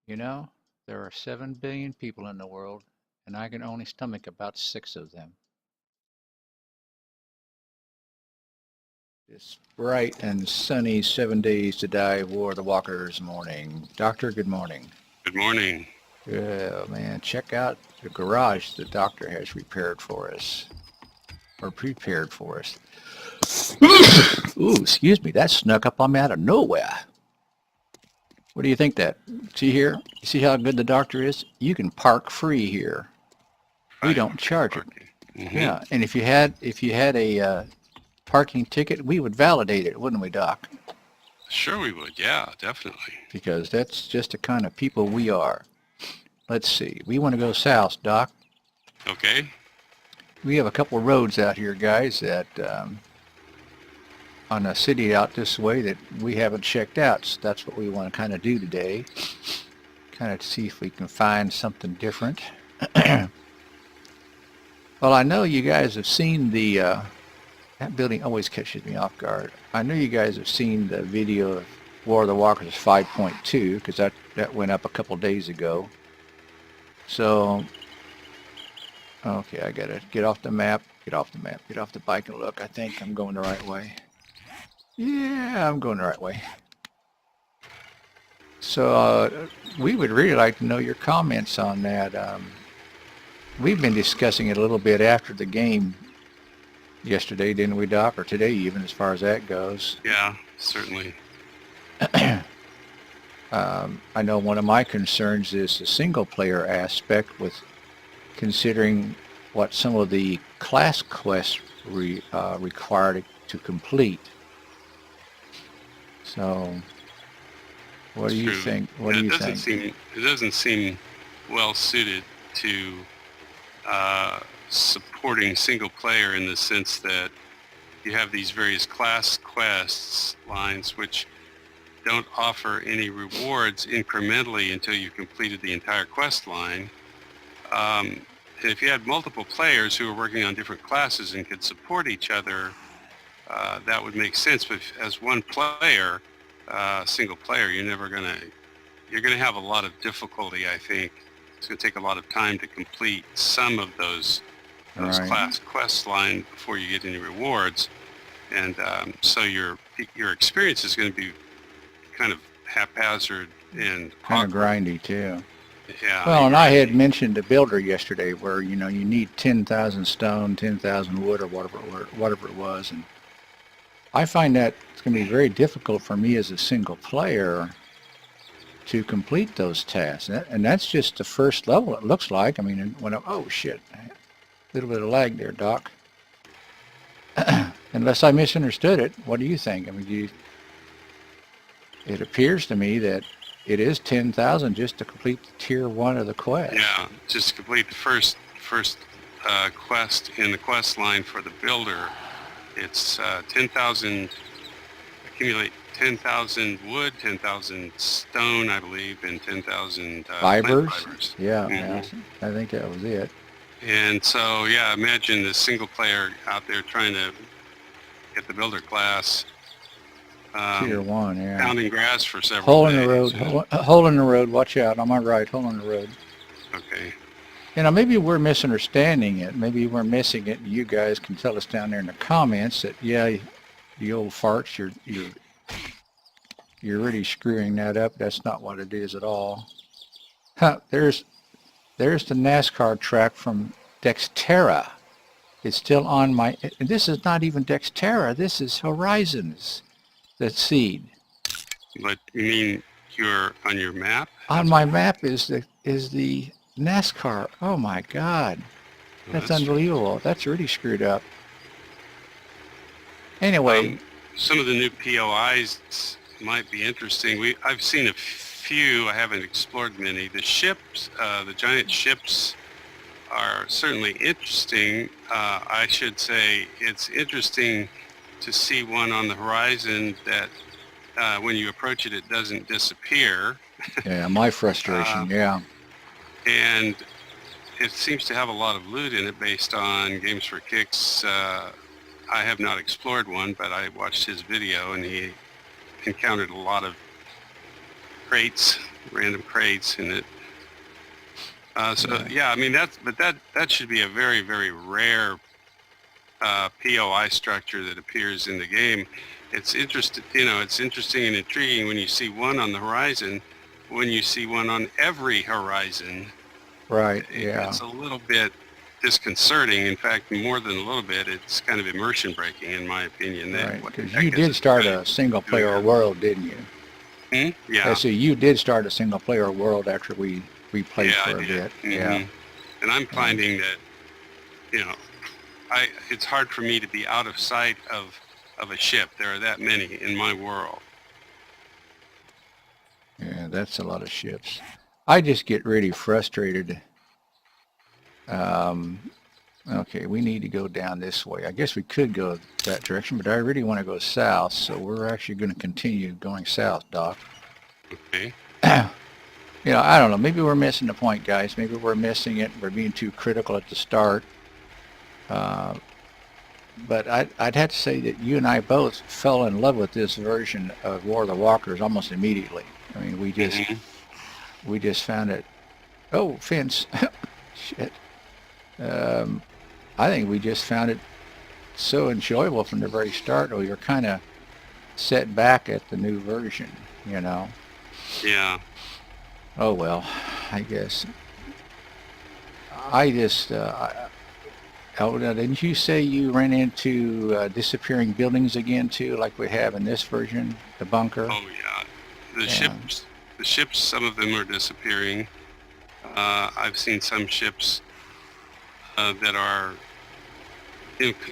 You know, there are 7 billion people in the world, and I can only stomach about 6 of them. It's bright and sunny, 7 days to die, War of the Walkers morning. Doctor, good morning. Good morning. Yeah, man, check out the garage the doctor has repaired for us, or prepared for us. Ooh, excuse me, that snuck up on me out of nowhere. What do you think that? See here? You see how good the doctor is? You can park free here. We don't charge it. Yeah, and if you had a parking ticket, we would validate it, wouldn't we, Doc? Sure we would. Yeah, definitely. Because that's just the kind of people we are. Let's see. We want to go south, Doc. Okay. We have a couple roads out here, guys, that on a city out this way that we haven't checked out. So that's what we want to kind of do today. Kind of see if we can find something different. Well, I know you guys have seen the, that building always catches me off guard. I know you guys have seen the video of War of the Walkers 5.2, because that went up a couple days ago. So, okay, I gotta get off the map, get off the bike and look. I think I'm going the right way. Yeah, I'm going the right way. So, we would really like to know your comments on that. We've been discussing it a little bit after the game yesterday, didn't we, Doc? Or today even, as far as that goes. Yeah, certainly. I know one of my concerns is the single-player aspect, with considering what some of the class quests required to complete. So, what do you think? What do you think? It doesn't seem well suited to supporting single player, in the sense that you have these various class quests lines which don't offer any rewards incrementally until you've completed the entire quest line. If you had multiple players who are working on different classes and could support each other, that would make sense. But as one player, single player, you're going to have a lot of difficulty, I think. It's going to take a lot of time to complete some of those class quest line before you get any rewards, and so your experience is going to be kind of haphazard and kind of grindy too. Yeah. Well, and I had mentioned a builder yesterday where you need 10,000 stone, 10,000 wood, or whatever it was, and I find that it's going to be very difficult for me as a single player to complete those tasks, and that's just the first level. It looks like. I mean, oh shit, a little bit of lag there, Doc. Unless I misunderstood it, what do you think? I mean, it appears to me that it is 10,000 just to complete the tier 1 of the quest. Yeah, just to complete the first quest in the quest line for the builder. It's 10,000. Accumulate 10,000 wood, 10,000 stone, I believe, and 10,000 fibers. Yeah, I think that was it. And so, yeah, imagine the single player out there trying to get the builder class. Tier 1, yeah. Pounding grass for several days. Hole in the road, watch out. On my right, hole in the road. Okay. Maybe we're misunderstanding it. Maybe we're missing it. You guys can tell us down there in the comments that, yeah, the old farts, you're really screwing that up. That's not what it is at all. There's the NASCAR track from Dexterra. It's still on my. This is not even Dexterra. This is Horizons. The seed. But you mean you're on your map? On my map is the NASCAR. Oh my God, that's unbelievable. True. That's really screwed up. Anyway, some of the new POIs might be interesting. I've seen a few. I haven't explored many. The ships, the giant ships, are certainly interesting. I should say it's interesting to see one on the horizon that when you approach it, it doesn't disappear. Yeah, my frustration. Yeah. And it seems to have a lot of loot in it based on Games for Kicks. I have not explored one, but I watched his video, and he encountered a lot of crates random crates in it. So yeah, I mean that should be a very, very rare POI structure that appears in the game. It's interesting and intriguing when you see one on the horizon. When you see one on every horizon, Right. Yeah. it's a little bit disconcerting. In fact, more than a little bit, it's kind of immersion breaking, in my opinion. Right. What the Because heck you is did this start guy a single doing player here? world, didn't you? Yeah, So you did start a single player world after we played yeah, I for a did. bit. Yeah. And I'm And finding that you know, it's hard for me to be out of sight of a ship. There are that many in my world. yeah, that's a lot of ships. I just get really frustrated. Um, okay, we need to go down this way. I guess we could go that direction, but I really want to go south, so we're actually going to continue going south, Doc. Okay. I don't know. Maybe we're missing the point, guys. Maybe we're missing it. We're being too critical at the start. Uh, but I'd have to say that you and I both fell in love with this version of War of the Walkers almost immediately. I mean, we just found it. Oh, fence. Shit. I think we just found it so enjoyable from the very start. We were kind of set back at the new version, you know. Yeah. Oh well, I guess. I just. Oh, now, didn't you say you ran into disappearing buildings again too, like we have in this version, the bunker? Oh yeah. The Yeah. ships. Some of them are disappearing. I've seen some ships that are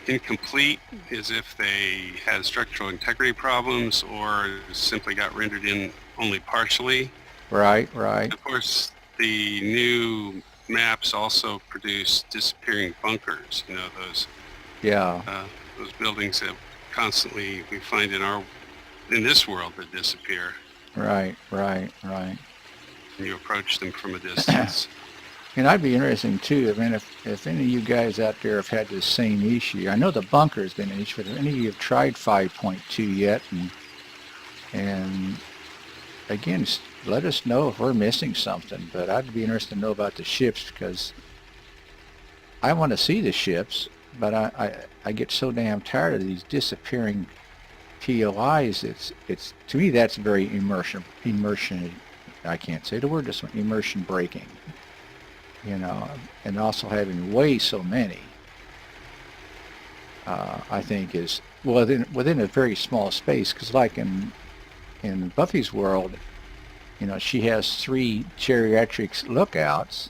incomplete, as if they had structural integrity problems or simply got rendered in only partially. Right, right. Of course, the new maps also produce disappearing bunkers. Yeah, Those buildings that constantly we find in this world that disappear right. when you approach them from a distance. And I'd be interesting too. I mean, if any of you guys out there have had this same issue, I know the bunker has been an issue, but if any of you have tried 5.2 yet, and again, let us know if we're missing something. But I'd be interested to know about the ships because I want to see the ships, but I get so damn tired of these disappearing POIs. It's to me that's very immersion. I can't say the word. Just immersion breaking. And also having way so many, I think is within a very small space. Because like in Buffy's world, she has 3 geriatrics lookouts,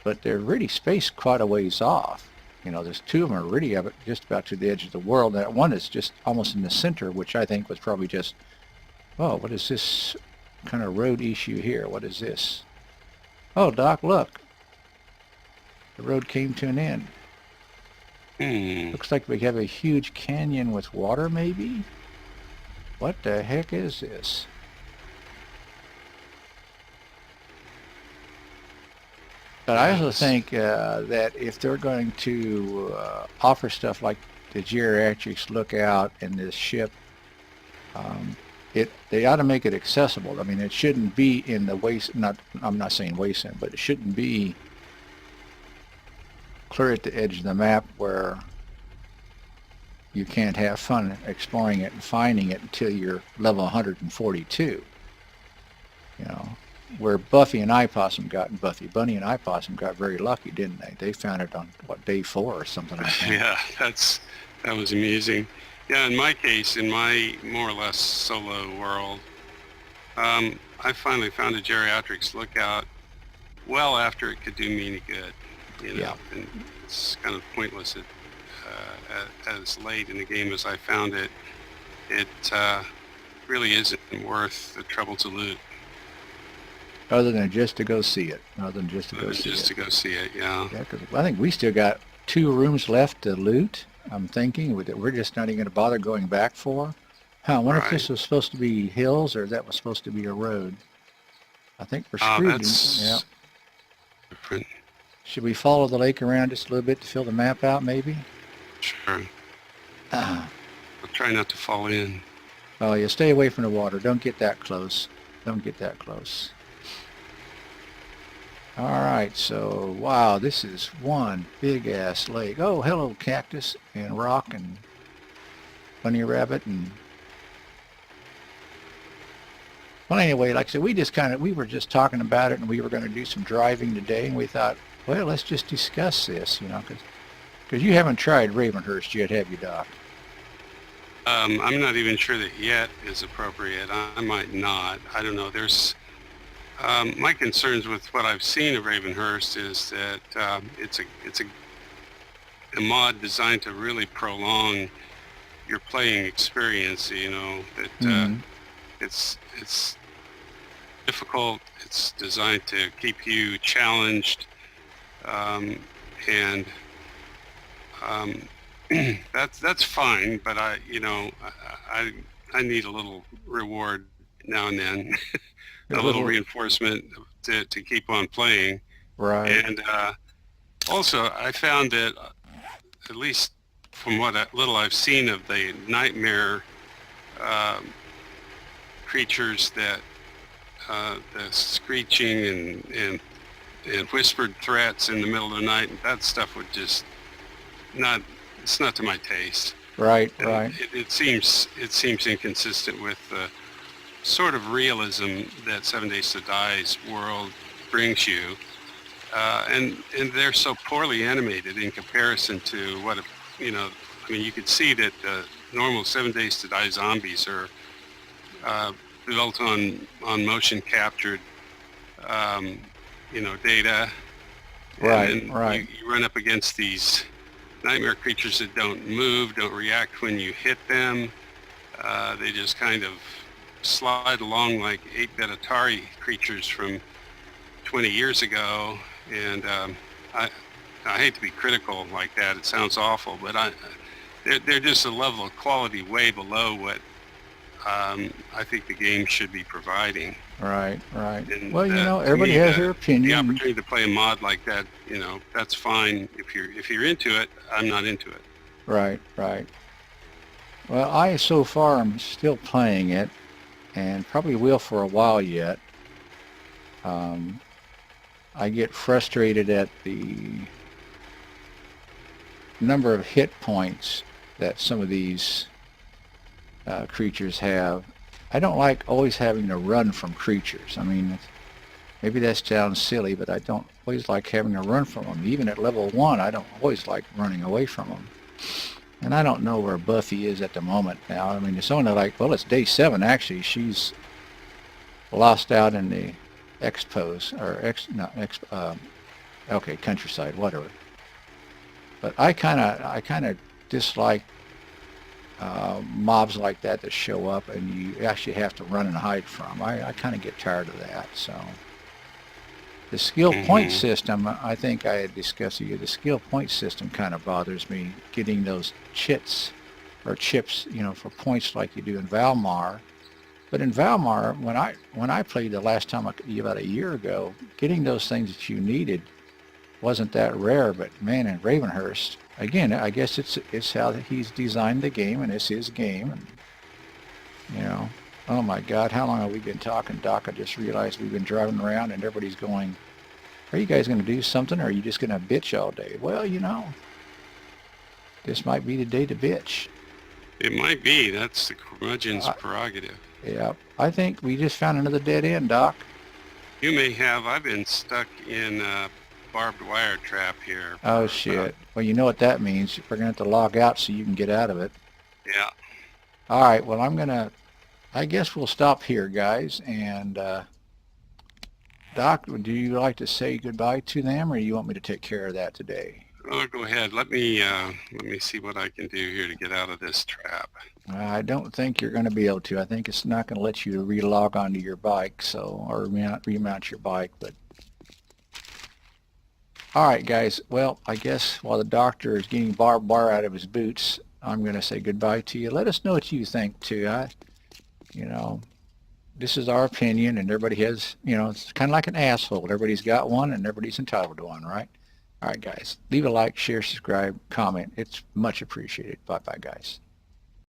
but they're really spaced quite a ways off. There's 2 of them are really just about to the edge of the world. That one is just almost in the center, which I think was probably just, oh, what is this kind of road issue here? What is this? Oh, Doc, look. The road came to an end. Looks like we have a huge canyon with water, maybe? What the heck is this? But I also think that if they're going to offer stuff like the geriatrics lookout and this ship, they ought to make it accessible. I mean, it shouldn't be in the I'm not saying wasteland, but it shouldn't be clear at the edge of the map where you can't have fun exploring it and finding it until you're level 142. Where Bunny and Bunny and Opossum got very lucky, didn't they? They found it on day 4 or something like that. Yeah, that was amusing. Yeah, in my case, in my more or less solo world, I finally found a geriatrics lookout well after it could do me any good. Yeah. And it's kind of pointless as late in the game as I found it. It really isn't worth the trouble to loot. Other than just to go see it. To go see it, yeah. Yeah, because I think we still got 2 rooms left to loot. I'm thinking that we're just not even going to bother going back for. I wonder if this was supposed to be hills or that was supposed to be a road. I think we're screwed. Yeah. Different. Should we follow the lake around just a little bit to fill the map out, maybe? Sure. I'll try not to fall in. Oh, yeah, stay away from the water. Don't get that close. All right, so wow, this is one big ass lake. Oh, hello, cactus and rock and bunny rabbit and well, anyway, like I said, we were just talking about it, and we were going to do some driving today, and we thought, well, let's just discuss this, because you haven't tried Ravenhurst yet, have you, Doc? I'm not even sure that yet is appropriate. I might not. I don't know. There's my concerns with what I've seen of Ravenhurst is that it's a mod designed to really prolong your playing experience. That Mm-hmm. it's difficult. It's designed to keep you challenged, and um, that's fine. But I need a little reward now and then, A a little little, reinforcement to keep on playing. right, And also, I found that at least from what little I've seen of the nightmare um creatures that the screeching and whispered threats in the middle of the night, that stuff would just not, it's not to my taste. right, And right, it seems inconsistent with the sort of realism that 7 Days to Die's world brings you. And they're so poorly animated in comparison to what, you could see that normal 7 Days to Die zombies are uh, built on motion captured, um, data, and right, then right, you run up against these nightmare creatures that don't move, don't react when you hit them. They just kind of slide along like 8-bit Atari creatures from 20 years ago. And I hate to be critical like that. It sounds awful, but they're just a level of quality way below what I think the game should be providing. right, right. And Well, to everybody me, has their the opinion. opportunity to play a mod like that, that's fine. If you're into it, I'm not into it. Right, right. Well, I so far am still playing it, and probably will for a while yet. Um, I get frustrated at the number of hit points that some of these creatures have. I don't like always having to run from creatures. I mean, maybe that sounds silly, but I don't always like having to run from them. Even at level 1, I don't always like running away from them. And I don't know where Buffy is at the moment now. I mean, it's only like, well, it's day 7 actually. She's lost out in the expos, or okay, countryside, whatever. But I kind of dislike mobs like that show up and you actually have to run and hide from. I kind of get tired of that. So the skill point Hmm. system, I think I had discussed with you, the skill point system kind of bothers me, getting those chits or chips, for points like you do in Valmar. But in Valmar, when I played the last time, about a year ago, getting those things that you needed wasn't that rare. But man, in Ravenhurst, again, I guess it's how he's designed the game, and it's his game. And oh my God, how long have we been talking, Doc? I just realized we've been driving around, and everybody's going, "Are you guys going to do something, or are you just going to bitch all day?" Well, this might be the day to bitch. It might be. That's the curmudgeon's prerogative. Yeah, I think we just found another dead end, Doc. You may have. I've been stuck in a barbed wire trap here Oh for about, shit. Well, you know what that means. We're gonna have to log out so you can get out of it. yeah. All right. Well, I guess we'll stop here, guys. And Doc, do you like to say goodbye to them, or you want me to take care of that today? Oh, go ahead. Let me see what I can do here to get out of this trap. I don't think you're going to be able to. I think it's not going to let you relog onto your bike, or remount your bike. But all right, guys. Well, I guess while the doctor is getting barbed wire out of his boots, I'm going to say goodbye to you. Let us know what you think too. You know, this is our opinion, and everybody has. It's kind of like an asshole. Everybody's got one, and everybody's entitled to one, right? All right, guys. Leave a like, share, subscribe, comment. It's much appreciated. Bye-bye, guys.